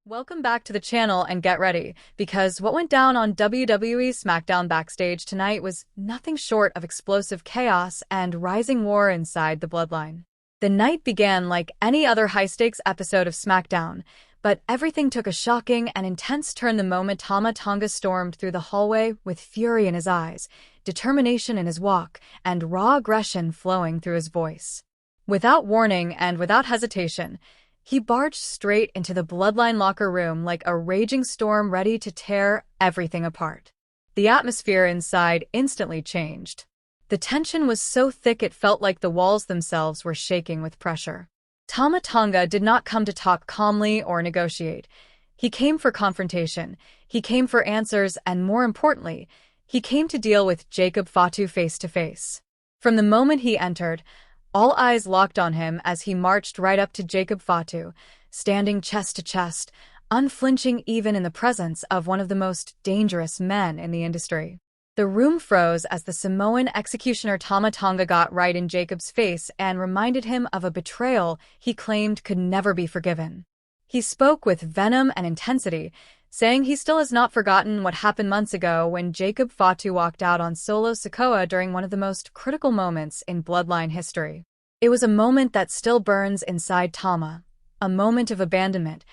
Welcome back to the channel and get ready, because what went down on WWE SmackDown Backstage tonight was nothing short of explosive chaos and rising war inside the Bloodline. The night began like any other high-stakes episode of SmackDown, but everything took a shocking and intense turn the moment Tama Tonga stormed through the hallway with fury in his eyes, determination in his walk, and raw aggression flowing through his voice. Without warning and without hesitation, he barged straight into the Bloodline locker room like a raging storm ready to tear everything apart. The atmosphere inside instantly changed. The tension was so thick it felt like the walls themselves were shaking with pressure. Tama Tonga did not come to talk calmly or negotiate. He came for confrontation, he came for answers, and more importantly, he came to deal with Jacob Fatu face to face. From the moment he entered, all eyes locked on him as he marched right up to Jacob Fatu, standing chest to chest, unflinching even in the presence of one of the most dangerous men in the industry. The room froze as the Samoan executioner Tama Tonga got right in Jacob's face and reminded him of a betrayal he claimed could never be forgiven. He spoke with venom and intensity, saying he still has not forgotten what happened months ago when Jacob Fatu walked out on Solo Sikoa during one of the most critical moments in Bloodline history. It was a moment that still burns inside Tama, a moment of abandonment,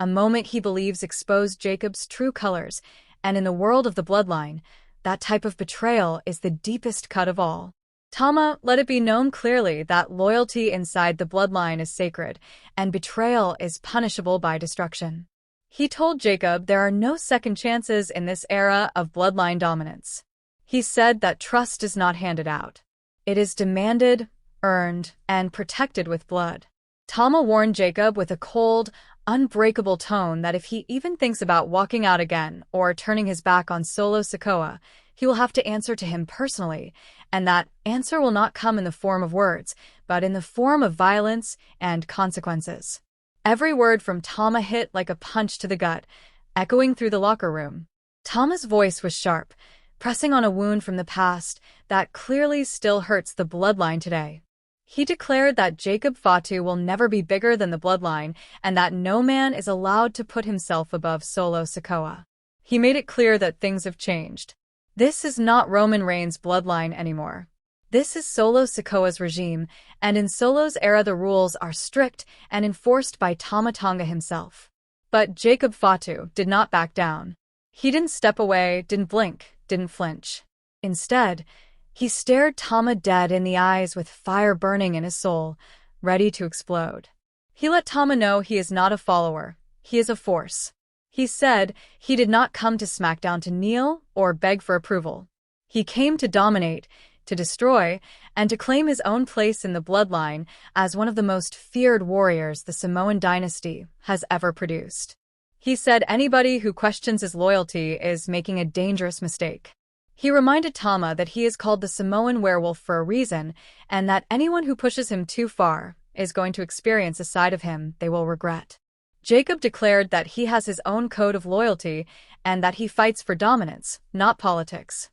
a moment he believes exposed Jacob's true colors, and in the world of the Bloodline, that type of betrayal is the deepest cut of all. Tama let it be known clearly that loyalty inside the Bloodline is sacred, and betrayal is punishable by destruction. He told Jacob there are no second chances in this era of Bloodline dominance. He said that trust is not handed out. It is demanded, earned, and protected with blood. Tama warned Jacob with a cold, unbreakable tone that if he even thinks about walking out again or turning his back on Solo Sikoa, he will have to answer to him personally, and that answer will not come in the form of words, but in the form of violence and consequences. Every word from Tama hit like a punch to the gut, echoing through the locker room. Tama's voice was sharp, pressing on a wound from the past that clearly still hurts the Bloodline today. He declared that Jacob Fatu will never be bigger than the Bloodline and that no man is allowed to put himself above Solo Sikoa. He made it clear that things have changed. This is not Roman Reigns' Bloodline anymore. This is Solo Sikoa's regime, and in Solo's era the rules are strict and enforced by Tama Tonga himself. But Jacob Fatu did not back down. He didn't step away, didn't blink, didn't flinch. Instead, he stared Tama dead in the eyes with fire burning in his soul, ready to explode. He let Tama know he is not a follower, he is a force. He said he did not come to SmackDown to kneel or beg for approval. He came to dominate, to destroy, and to claim his own place in the Bloodline as one of the most feared warriors the Samoan dynasty has ever produced. He said anybody who questions his loyalty is making a dangerous mistake. He reminded Tama that he is called the Samoan Werewolf for a reason, and that anyone who pushes him too far is going to experience a side of him they will regret. Jacob declared that he has his own code of loyalty and that he fights for dominance, not politics.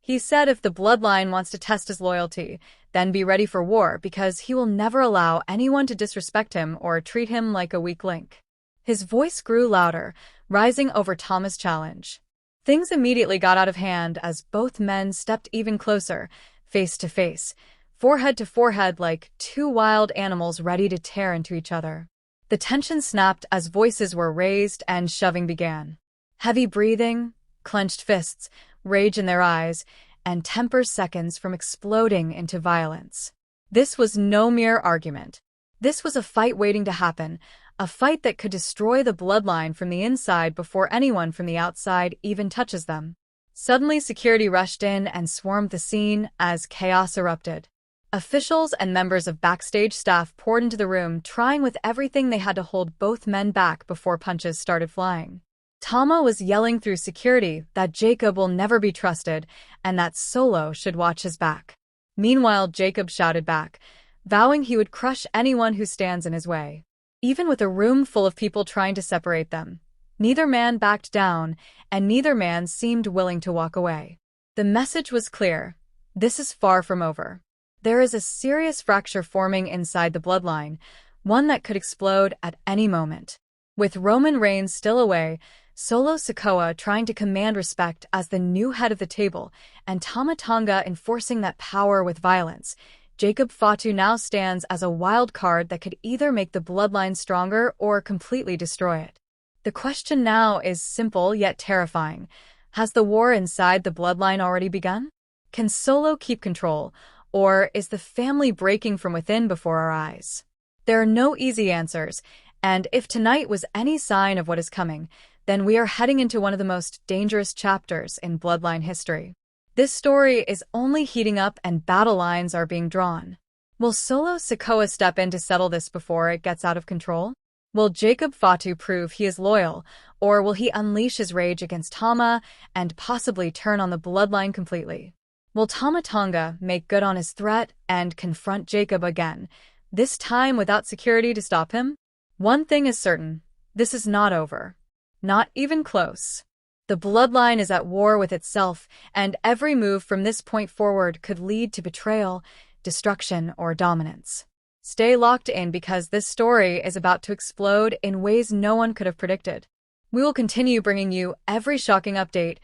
He said if the Bloodline wants to test his loyalty, then be ready for war because he will never allow anyone to disrespect him or treat him like a weak link. His voice grew louder, rising over Tama's challenge. Things immediately got out of hand as both men stepped even closer, face to face, forehead to forehead like two wild animals ready to tear into each other. The tension snapped as voices were raised and shoving began. Heavy breathing, clenched fists, rage in their eyes, and tempers seconds from exploding into violence. This was no mere argument. This was a fight waiting to happen, a fight that could destroy the Bloodline from the inside before anyone from the outside even touches them. Suddenly, security rushed in and swarmed the scene as chaos erupted. Officials and members of Backstage staff poured into the room, trying with everything they had to hold both men back before punches started flying. Tama was yelling through security that Jacob will never be trusted and that Solo should watch his back. Meanwhile, Jacob shouted back, vowing he would crush anyone who stands in his way. Even with a room full of people trying to separate them, neither man backed down, and neither man seemed willing to walk away. The message was clear. This is far from over. There is a serious fracture forming inside the Bloodline, one that could explode at any moment. With Roman Reigns still away, Solo Sikoa trying to command respect as the new head of the table, and Tama Tonga enforcing that power with violence, Jacob Fatu now stands as a wild card that could either make the bloodline stronger or completely destroy it. The question now is simple yet terrifying. Has the war inside the bloodline already begun? Can Solo keep control, or is the family breaking from within before our eyes? There are no easy answers, and if tonight was any sign of what is coming, then we are heading into one of the most dangerous chapters in bloodline history. This story is only heating up and battle lines are being drawn. Will Solo Sikoa step in to settle this before it gets out of control? Will Jacob Fatu prove he is loyal, or will he unleash his rage against Tama and possibly turn on the bloodline completely? Will Tama Tonga make good on his threat and confront Jacob again, this time without security to stop him? One thing is certain, this is not over. Not even close. The bloodline is at war with itself, and every move from this point forward could lead to betrayal, destruction, or dominance. Stay locked in because this story is about to explode in ways no one could have predicted. We will continue bringing you every shocking update,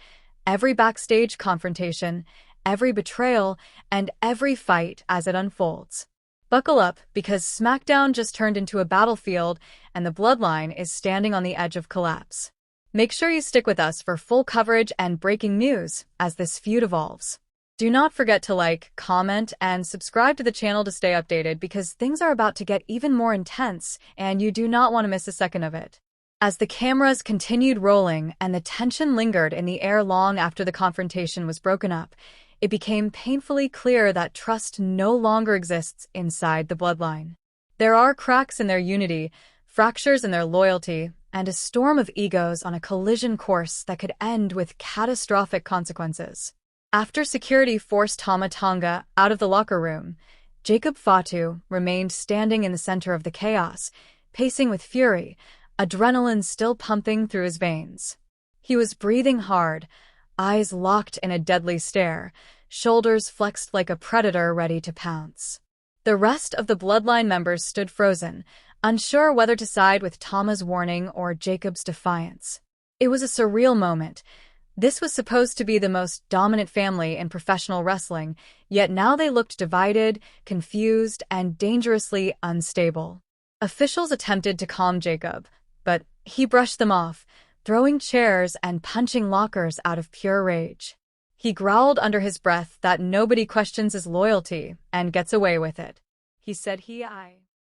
every backstage confrontation, every betrayal, and every fight as it unfolds. Buckle up because SmackDown just turned into a battlefield and the bloodline is standing on the edge of collapse. Make sure you stick with us for full coverage and breaking news as this feud evolves. Do not forget to like, comment, and subscribe to the channel to stay updated because things are about to get even more intense and you do not want to miss a second of it. As the cameras continued rolling and the tension lingered in the air long after the confrontation was broken up, it became painfully clear that trust no longer exists inside the bloodline. There are cracks in their unity, fractures in their loyalty, and a storm of egos on a collision course that could end with catastrophic consequences. After security forced Tama Tonga out of the locker room, Jacob Fatu remained standing in the center of the chaos, pacing with fury, adrenaline still pumping through his veins. He was breathing hard, eyes locked in a deadly stare, shoulders flexed like a predator ready to pounce. The rest of the bloodline members stood frozen, unsure whether to side with Tama's warning or Jacob's defiance. It was a surreal moment. This was supposed to be the most dominant family in professional wrestling, yet now they looked divided, confused, and dangerously unstable. Officials attempted to calm Jacob, but he brushed them off, throwing chairs and punching lockers out of pure rage. He growled under his breath that nobody questions his loyalty and gets away with it. He said I